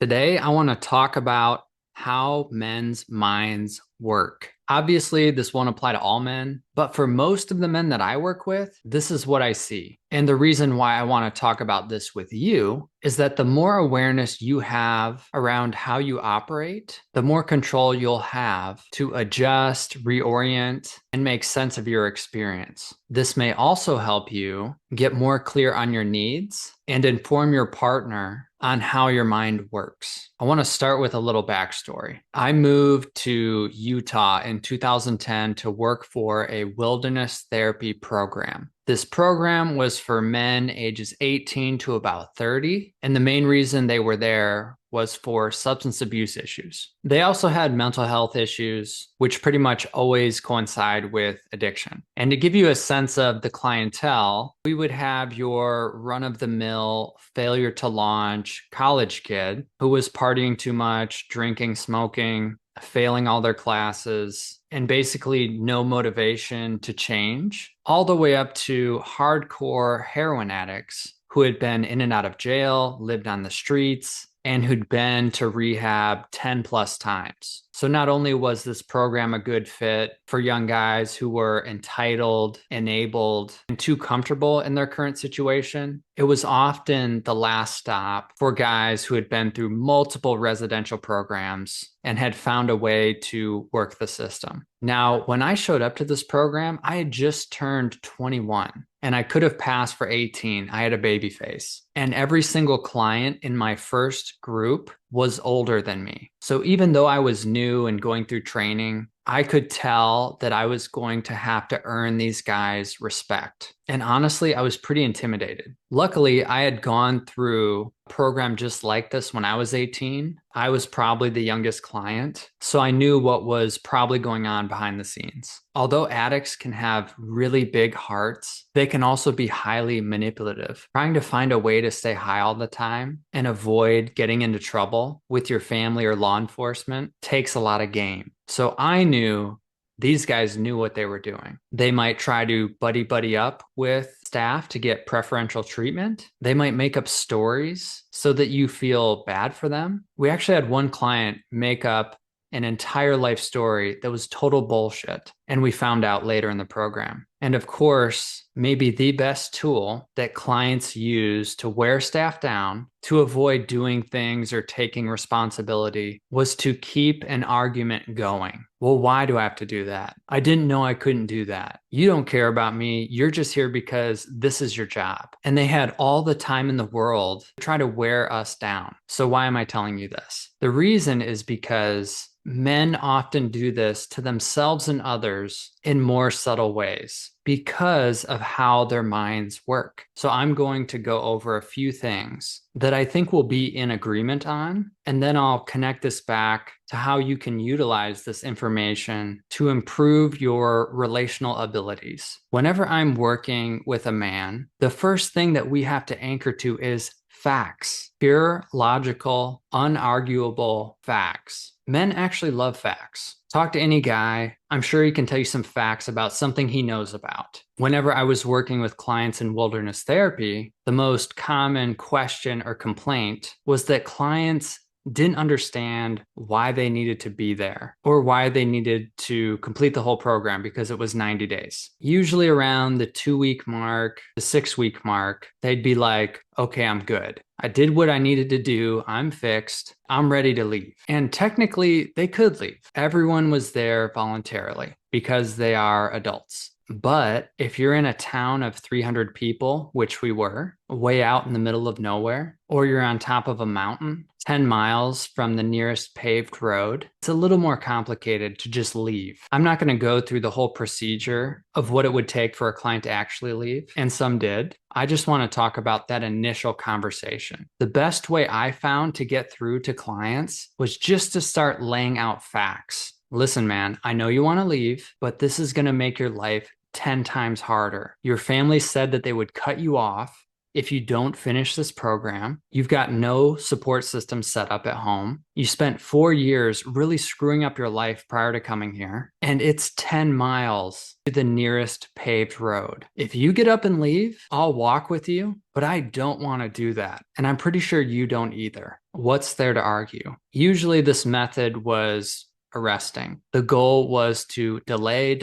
Today, I want to talk about how men's minds work. Obviously, this won't apply to all men, but for most of the men that I work with, this is what I see. And the reason why I want to talk about this with you is that the more awareness you have around how you operate, the more control you'll have to adjust, reorient, and make sense of your experience. This may also help you get more clear on your needs and inform your partner on how your mind works. I want to start with a little backstory. I moved to Utah in 2010 to work for a wilderness therapy program. This program was for men ages 18 to about 30, and the main reason they were there was for substance abuse issues. They also had mental health issues, which pretty much always coincide with addiction. And to give you a sense of the clientele, we would have your run-of-the-mill failure to launch college kid who was partying too much, drinking, smoking, failing all their classes, and basically no motivation to change, all the way up to hardcore heroin addicts who had been in and out of jail, lived on the streets, and who'd been to rehab 10 plus times. So not only was this program a good fit for young guys who were entitled, enabled, and too comfortable in their current situation, it was often the last stop for guys who had been through multiple residential programs and had found a way to work the system. Now, when I showed up to this program, I had just turned 21 and I could have passed for 18. I had a baby face. And every single client in my first group was older than me. So even though I was new and going through training, I could tell that I was going to have to earn these guys' respect. And honestly, I was pretty intimidated. Luckily, I had gone through a program just like this when I was 18. I was probably the youngest client, so I knew what was probably going on behind the scenes. Although addicts can have really big hearts, they can also be highly manipulative. Trying to find a way to stay high all the time and avoid getting into trouble with your family or law enforcement takes a lot of game. So I knew these guys knew what they were doing. They might try to buddy up with staff to get preferential treatment. They might make up stories so that you feel bad for them. We actually had one client make up an entire life story that was total bullshit. And we found out later in the program. And of course, maybe the best tool that clients use to wear staff down to avoid doing things or taking responsibility was to keep an argument going. Well, why do I have to do that? I didn't know I couldn't do that. You don't care about me. You're just here because this is your job. And they had all the time in the world to try to wear us down. So why am I telling you this? The reason is because men often do this to themselves and others in more subtle ways because of how their minds work. So I'm going to go over a few things that I think we'll be in agreement on, and then I'll connect this back to how you can utilize this information to improve your relational abilities. Whenever I'm working with a man, the first thing that we have to anchor to is facts, pure, logical, unarguable facts. Men actually love facts. Talk to any guy. I'm sure he can tell you some facts about something he knows about. Whenever I was working with clients in wilderness therapy, the most common question or complaint was that clients didn't understand why they needed to be there or why they needed to complete the whole program because it was 90 days. Usually around the 2 week mark, the 6 week mark, they'd be like, okay, I'm good. I did what I needed to do. I'm fixed. I'm ready to leave. And technically, they could leave. Everyone was there voluntarily because they are adults. But if you're in a town of 300 people, which we were, way out in the middle of nowhere, or you're on top of a mountain, 10 miles from the nearest paved road, it's a little more complicated to just leave. I'm not going to go through the whole procedure of what it would take for a client to actually leave, and some did. I just want to talk about that initial conversation. The best way I found to get through to clients was just to start laying out facts. Listen, man, I know you want to leave, but this is going to make your life 10 times harder. Your family said that they would cut you off if you don't finish this program, you've got no support system set up at home. You spent 4 years really screwing up your life prior to coming here, and it's 10 miles to the nearest paved road. If you get up and leave, I'll walk with you, but I don't want to do that. And I'm pretty sure you don't either. What's there to argue? Usually, this method was arresting. The goal was to delay,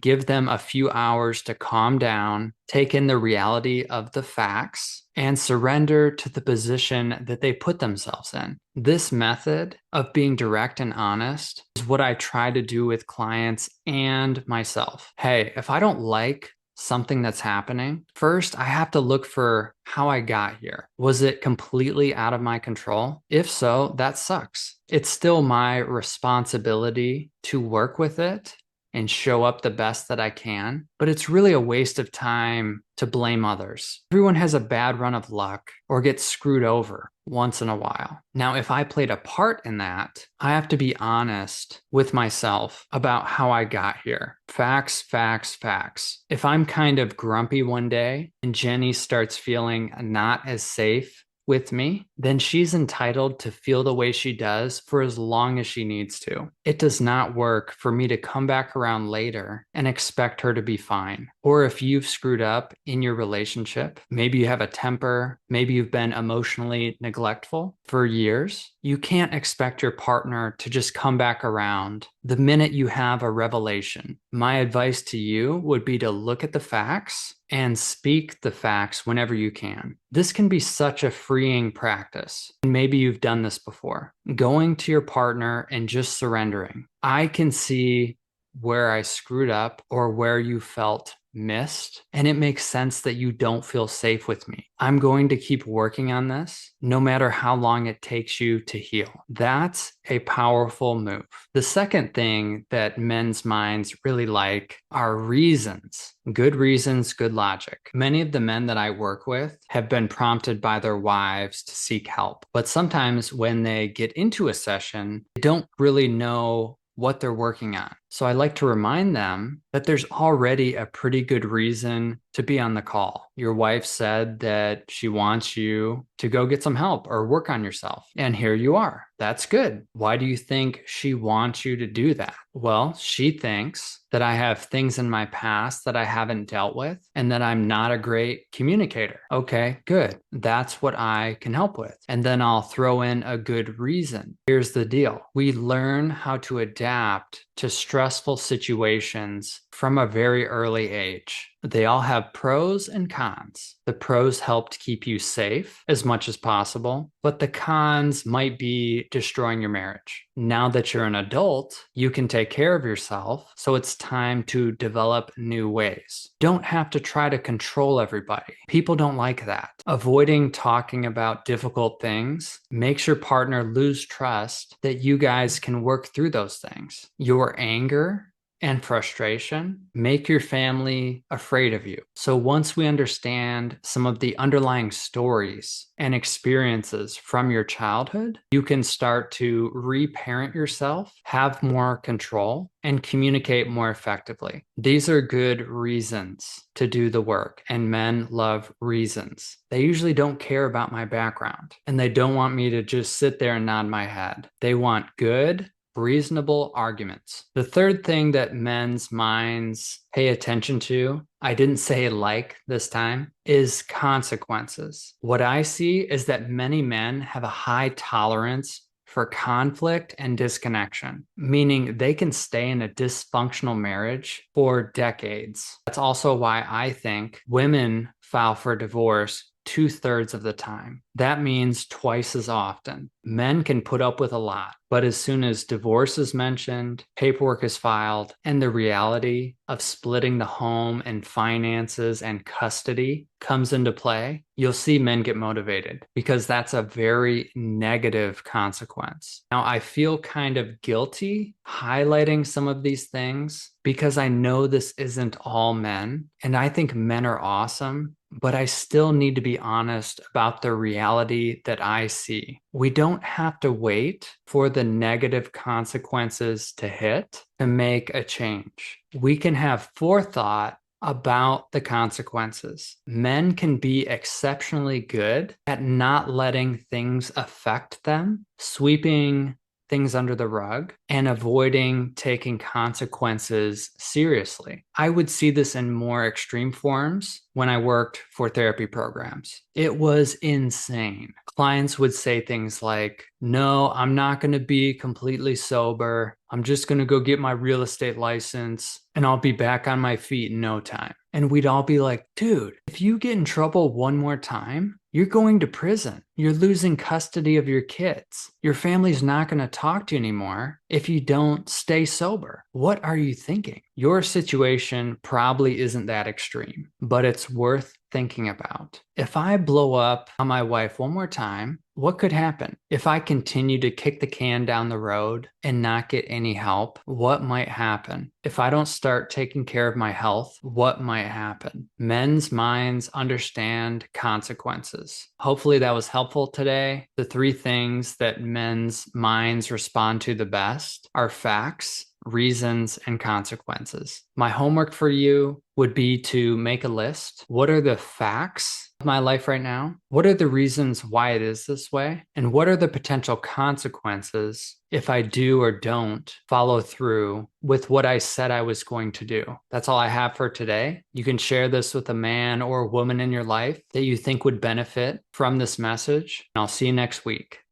give them a few hours to calm down, take in the reality of the facts, and surrender to the position that they put themselves in. This method of being direct and honest is what I try to do with clients and myself. Hey, if I don't like something that's happening, first I have to look for how I got here. Was it completely out of my control? If so, that sucks. It's still my responsibility to work with it and show up the best that I can, but it's really a waste of time to blame others. Everyone has a bad run of luck or gets screwed over once in a while. Now, if I played a part in that, I have to be honest with myself about how I got here. Facts, facts, facts. If I'm kind of grumpy one day and Jenny starts feeling not as safe with me, then she's entitled to feel the way she does for as long as she needs to. It does not work for me to come back around later and expect her to be fine. Or if you've screwed up in your relationship, maybe you have a temper, maybe you've been emotionally neglectful for years, you can't expect your partner to just come back around the minute you have a revelation. My advice to you would be to look at the facts and speak the facts whenever you can. This can be such a freeing practice. And maybe you've done this before. Going to your partner and just surrendering. I can see where I screwed up or where you felt missed, and it makes sense that you don't feel safe with me. I'm going to keep working on this no matter how long it takes you to heal. That's a powerful move. The second thing that men's minds really like are reasons. Good reasons, good logic. Many of the men that I work with have been prompted by their wives to seek help, but sometimes when they get into a session, they don't really know what they're working on. So I like to remind them that there's already a pretty good reason to be on the call. Your wife said that she wants you to go get some help or work on yourself. And here you are. That's good. Why do you think she wants you to do that? Well, she thinks that I have things in my past that I haven't dealt with and that I'm not a great communicator. Okay, good. That's what I can help with. And then I'll throw in a good reason. Here's the deal. We learn how to adapt to stressful situations from a very early age. They all have pros and cons. The pros help to keep you safe as much as possible, but the cons might be destroying your marriage. Now that you're an adult, you can take care of yourself, so it's time to develop new ways. Don't have to try to control everybody. People don't like that. Avoiding talking about difficult things makes your partner lose trust that you guys can work through those things. Your anger and frustration make your family afraid of you. So once we understand some of the underlying stories and experiences from your childhood, you can start to reparent yourself, have more control, and communicate more effectively. These are good reasons to do the work, and men love reasons. They usually don't care about my background, and they don't want me to just sit there and nod my head. They want good, reasonable arguments. The third thing that men's minds pay attention to, I didn't say like this time, is consequences. What I see is that many men have a high tolerance for conflict and disconnection, meaning they can stay in a dysfunctional marriage for decades. That's also why I think women file for divorce 2/3 of the time. That means twice as often. Men can put up with a lot, but as soon as divorce is mentioned, paperwork is filed, and the reality of splitting the home and finances and custody comes into play, you'll see men get motivated because that's a very negative consequence. Now, I feel kind of guilty highlighting some of these things because I know this isn't all men, and I think men are awesome, but I still need to be honest about the reality that I see. We don't have to wait for the negative consequences to hit to make a change. We can have forethought about the consequences. Men can be exceptionally good at not letting things affect them, sweeping things under the rug, and avoiding taking consequences seriously. I would see this in more extreme forms when I worked for therapy programs. It was insane. Clients would say things like, "No, I'm not going to be completely sober. I'm just going to go get my real estate license and I'll be back on my feet in no time." And we'd all be like, "Dude, if you get in trouble one more time, you're going to prison. You're losing custody of your kids. Your family's not going to talk to you anymore if you don't stay sober. What are you thinking?" Your situation probably isn't that extreme, but it's worth thinking about. If I blow up on my wife one more time, what could happen? If I continue to kick the can down the road and not get any help, what might happen? If I don't start taking care of my health, what might happen? Men's minds understand consequences. Hopefully that was helpful today. The three things that men's minds respond to the best are facts, reasons, and consequences. My homework for you would be to make a list. What are the facts of my life right now? What are the reasons why it is this way? And what are the potential consequences if I do or don't follow through with what I said I was going to do? That's all I have for today. You can share this with a man or a woman in your life that you think would benefit from this message. And I'll see you next week.